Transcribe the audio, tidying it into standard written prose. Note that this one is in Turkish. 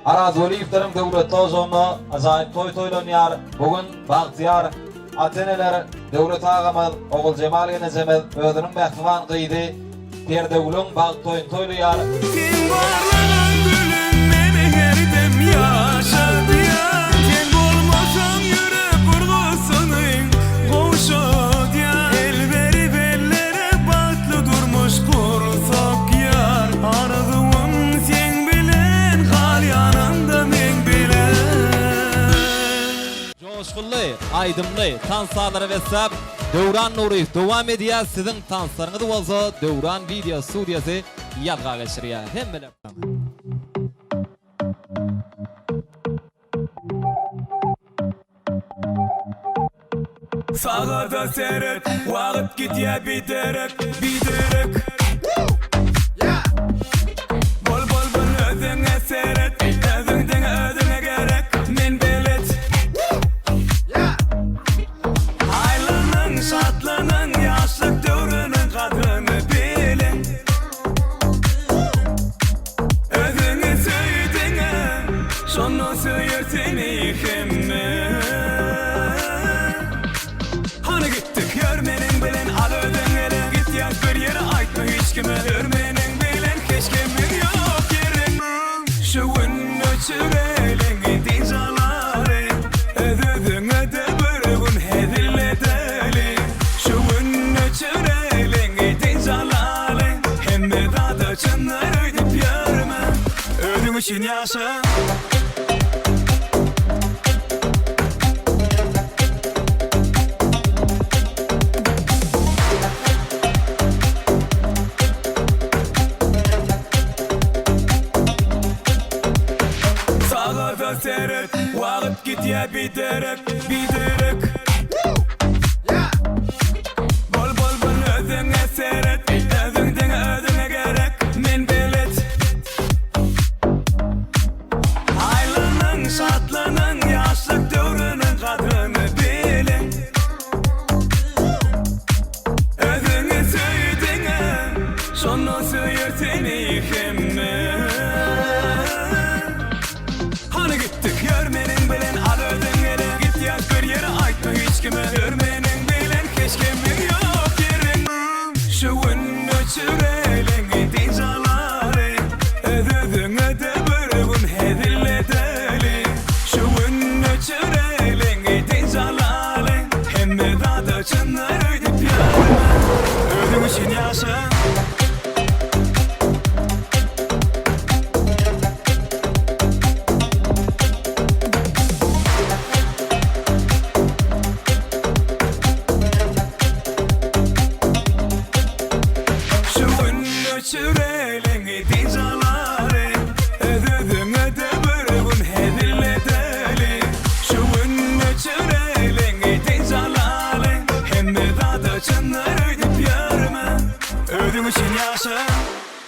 Araz Velievlerin döwletli ozonu azaýyp toýlanýar. Bugün bagtyar ateneler döwlet agamaz ogul Jemal genezemez özüniň mähwan gyýdy. Perdegulun bag toýlanýar. Sen barlanan gülüm meni herdem yaşatýar. Sen bolmasaň ýürek gurgusynyň goşadýar. El berip ellere batly durmuş gursak ýar. Arzuwym sen bilen hal ýanynda men bilen. Joşgully, aýdymly, tansalary wesap Döwran Nuri dowam edýär. Siziň tansaryňyz bolsa Döwran video studiýasy ýadga geçirýär. Hemmeler. Sağda seret, wagt gitýär biterek, biterek. Bol bol bol özüňe seret, özüňden özüňe gerek, men belet. Aýlanyň, şatlanyň, ýaşlyk döwrüniň gadryny bilen. Özüňe söýdiňe, şonu söýer seni hemme. Hani gittik görmenin bilen al ödengele git ya bir yere aytma hiç kime görmenin bilen hiç kimin yok yerin. Şu ünlü çüreylin gidin çalari ödüdüğüne de bir gün hedilledeli. Şu ünlü çüreylin gidin çalari hem de dada çınlar ödüp yörme ödün için yaşa. Seret, wagt gitýär biterek, biterek.